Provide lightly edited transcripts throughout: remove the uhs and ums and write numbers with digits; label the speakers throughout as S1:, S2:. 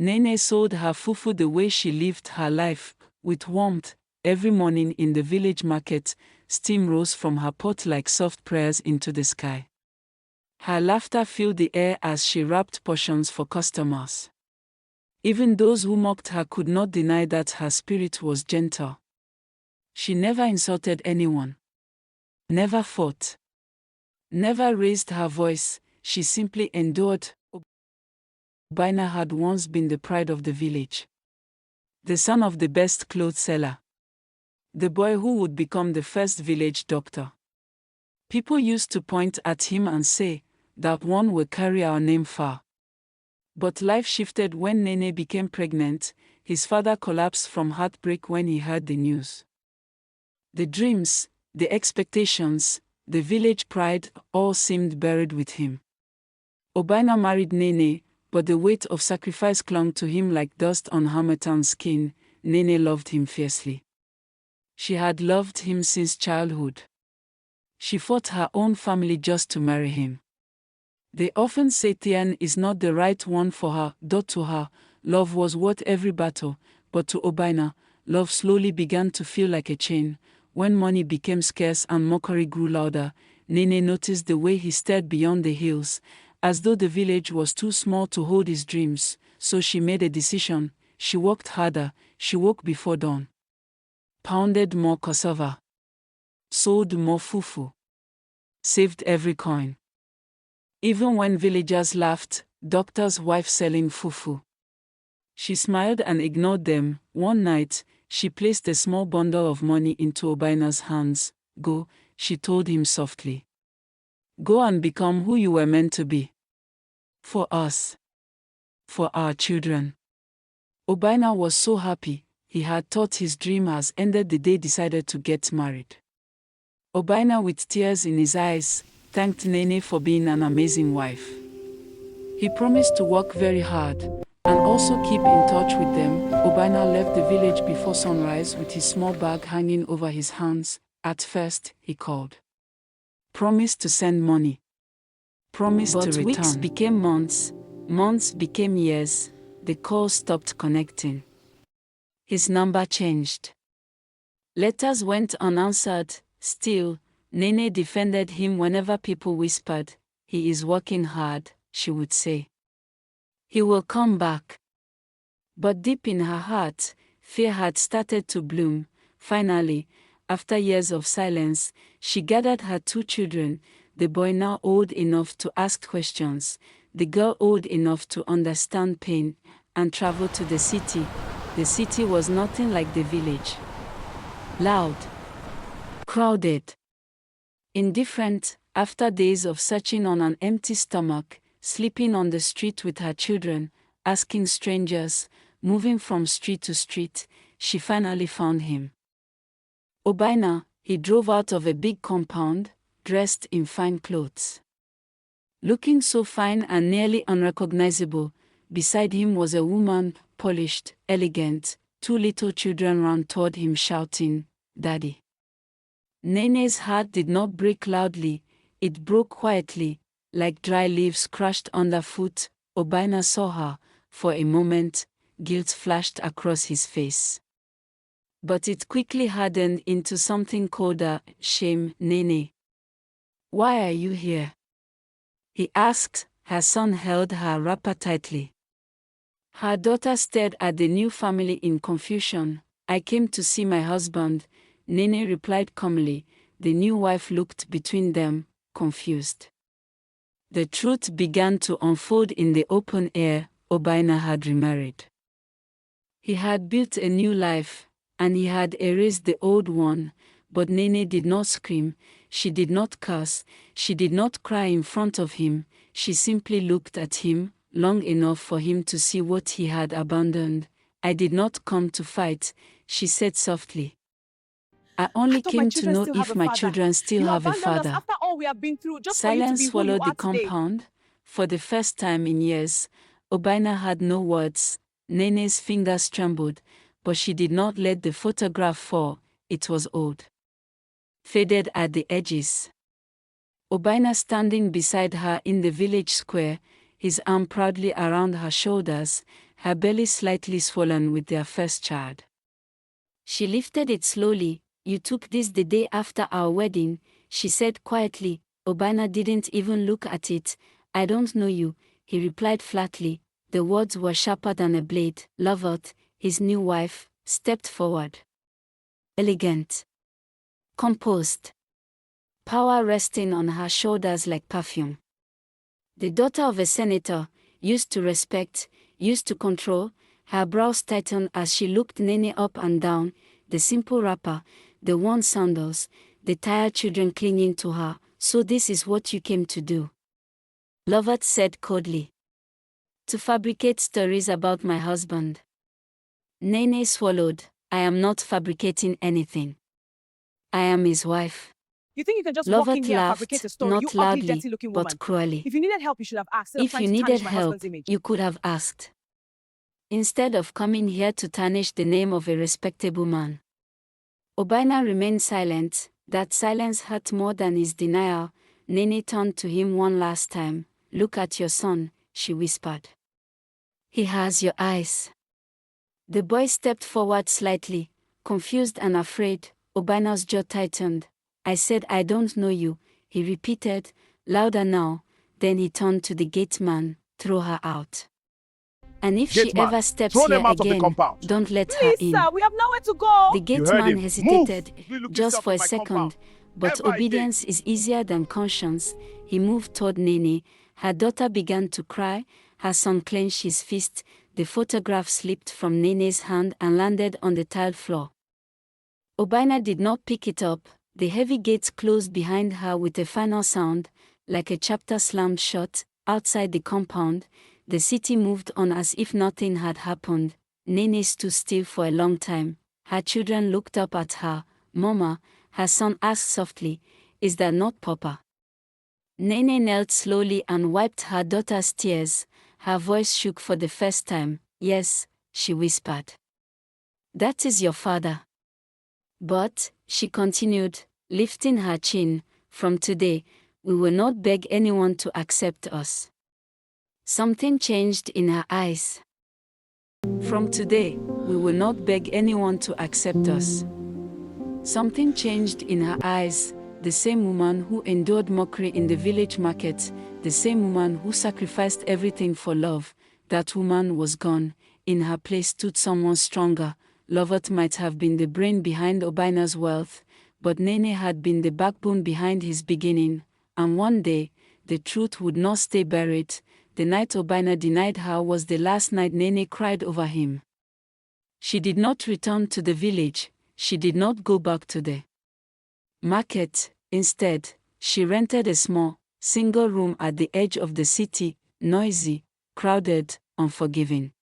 S1: Nene sold her fufu the way she lived her life, with warmth. Every morning in the village market, steam rose from her pot like soft prayers into the sky. Her laughter filled the air as she wrapped portions for customers. Even those who mocked her could not deny that her spirit was gentle. She never insulted anyone. Never fought. Never raised her voice, she simply endured. Obina had once been the pride of the village. The son of the best clothes seller. The boy who would become the first village doctor. People used to point at him and say, that one will carry our name far. But life shifted when Nene became pregnant. His father collapsed from heartbreak when he heard the news. The dreams, the expectations, the village pride, all seemed buried with him. Obina married Nene, but the weight of sacrifice clung to him like dust on harmattan skin. Nene loved him fiercely. She had loved him since childhood. She fought her own family just to marry him. They often say Tian is not the right one for her, though to her, love was worth every battle, but to Obina, love slowly began to feel like a chain. When money became scarce and mockery grew louder, Nene noticed the way he stared beyond the hills, as though the village was too small to hold his dreams, so she made a decision. She worked harder, she woke before dawn. Pounded more cassava. Sold more fufu. Saved every coin. Even when villagers laughed, doctor's wife selling fufu. She smiled and ignored them. One night, she placed a small bundle of money into Obina's hands. Go, she told him softly. Go and become who you were meant to be. For us. For our children. Obina was so happy. He had thought his dream has ended the day decided to get married. Obina, with tears in his eyes, thanked Nene for being an amazing wife. He promised to work very hard, and also keep in touch with them. Obina left the village before sunrise with his small bag hanging over his hands. At first, he called. Promised to send money. Promised to return. But weeks became months, months became years. The calls stopped connecting. His number changed. Letters went unanswered. Still, Nene defended him whenever people whispered, "He is working hard," she would say. "He will come back." But deep in her heart, fear had started to bloom. Finally, after years of silence, she gathered her two children, the boy now old enough to ask questions, the girl old enough to understand pain, and traveled to the city. The city was nothing like the village. Loud. Crowded. Indifferent. After days of searching on an empty stomach, sleeping on the street with her children, asking strangers, moving from street to street, she finally found him. Obina, he drove out of a big compound, dressed in fine clothes. Looking so fine and nearly unrecognizable, beside him was a woman, polished, elegant. Two little children ran toward him shouting, "Daddy." Nene's heart did not break loudly, it broke quietly, like dry leaves crushed underfoot. Obina saw her. For a moment, guilt flashed across his face. But it quickly hardened into something colder, shame. "Nene. Why are you here?" he asked. Her son held her wrapper tightly. Her daughter stared at the new family in confusion. "I came to see my husband," Nene replied calmly. The new wife looked between them, confused. The truth began to unfold in the open air. Obina had remarried. He had built a new life, and he had erased the old one, but Nene did not scream, she did not curse, she did not cry in front of him, she simply looked at him, long enough for him to see what he had abandoned. "I did not come to fight," she said softly. "I only came to know if my children still have a father."
S2: After all we have been through, just
S1: Silence
S2: for you to be who you
S1: swallowed the
S2: are today.
S1: compound. For the first time in years, Obina had no words. Nene's fingers trembled, but she did not let the photograph fall. It was old. Faded at the edges. Obina standing beside her in the village square, his arm proudly around her shoulders, her belly slightly swollen with their first child. She lifted it slowly. "You took this the day after our wedding," she said quietly. Obina didn't even look at it. "I don't know you," he replied flatly. The words were sharper than a blade. Loveth, his new wife, stepped forward. Elegant. Composed. Power resting on her shoulders like perfume. The daughter of a senator, used to respect, used to control, her brows tightened as she looked Nene up and down, the simple wrapper, the worn sandals, the tired children clinging to her. "So this is what you came to do?" Lovett said coldly. "To fabricate stories about my husband." Nene swallowed. "I am not fabricating anything. I am his wife."
S2: You think you can just walk in
S1: Lovett
S2: here and fabricate a
S1: laughed,
S2: story, you
S1: not
S2: ugly,
S1: loudly,
S2: dirty-looking woman.
S1: but cruelly.
S2: If you needed help, you should have asked, instead of
S1: If
S2: trying
S1: you
S2: to
S1: needed
S2: tarnish my
S1: help,
S2: husband's image.
S1: you could have asked. Instead of coming here to tarnish the name of a respectable man. Obina remained silent. That silence hurt more than his denial. Nene turned to him one last time. "Look at your son," she whispered. "He has your eyes." The boy stepped forward slightly, confused and afraid. Obina's jaw tightened. "I said I don't know you," he repeated, louder now. Then he turned to the gate man. "Throw her out. And if she
S3: Gateman,
S1: ever steps
S3: throw
S1: here
S3: them out of the
S1: again,
S3: compound."
S1: don't let her
S2: Please,
S1: in."
S2: sir, we have nowhere to go.
S1: The
S3: You heard
S1: gateman
S3: him.
S1: hesitated,
S3: Move. Ugly looking
S1: just
S3: self
S1: for
S3: in
S1: a
S3: my
S1: second,
S3: compound.
S1: but
S3: Ever
S1: obedience
S3: again.
S1: is easier than conscience. He moved toward Nene. Her daughter began to cry. Her son clenched his fist. The photograph slipped from Nene's hand and landed on the tiled floor. Obina did not pick it up. The heavy gates closed behind her with a final sound, like a chapter slammed shut. Outside the compound, the city moved on as if nothing had happened. Nene stood still for a long time. Her children looked up at her. "Mama," her son asked softly, "is that not Papa?" Nene knelt slowly and wiped her daughter's tears. Her voice shook for the first time. "Yes," she whispered. "That is your father." "But," she continued, lifting her chin, "from today, we will not beg anyone to accept us." Something changed in her eyes. "From today, we will not beg anyone to accept us." Something changed in her eyes. The same woman who endured mockery in the village market, the same woman who sacrificed everything for love, that woman was gone. In her place stood someone stronger. Lovett might have been the brain behind Obina's wealth, but Nene had been the backbone behind his beginning. And one day, the truth would not stay buried. The night Obina denied her was the last night Nene cried over him. She did not return to the village. She did not go back to the market. Instead, she rented a small, single room at the edge of the city, noisy, crowded, unforgiving.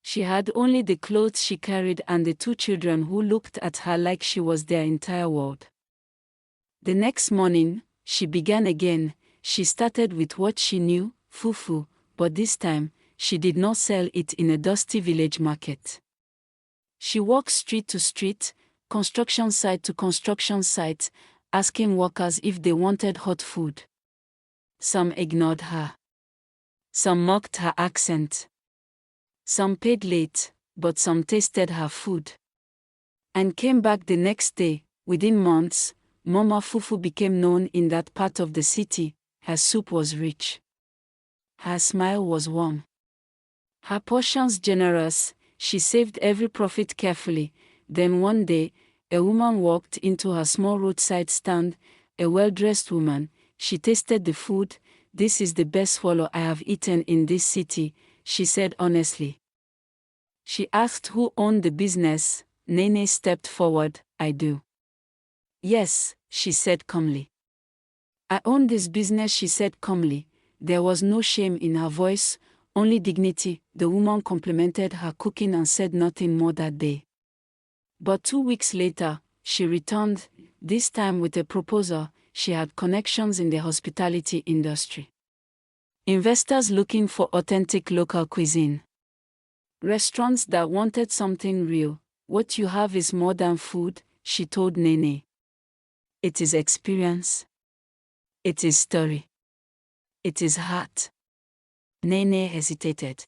S1: She had only the clothes she carried and the two children who looked at her like she was their entire world. The next morning, she began again. She started with what she knew, fufu, but this time, she did not sell it in a dusty village market. She walked street to street, construction site to construction site, asking workers if they wanted hot food. Some ignored her. Some mocked her accent. Some paid late, but some tasted her food. And came back the next day. Within months, Mama Fufu became known in that part of the city. Her soup was rich. Her smile was warm. Her portions generous. She saved every profit carefully. Then one day, a woman walked into her small roadside stand, a well-dressed woman. She tasted the food. "This is the best swallow I have eaten in this city," she said honestly. She asked who owned the business. Nene stepped forward. "I do." "Yes," she said calmly. "I own this business," she said calmly. There was no shame in her voice, only dignity. The woman complimented her cooking and said nothing more that day. But 2 weeks later, she returned, this time with a proposal. She had connections in the hospitality industry. Investors looking for authentic local cuisine. Restaurants that wanted something real. "What you have is more than food," she told Nene. "It is experience. It is story. It is heart." Nene hesitated.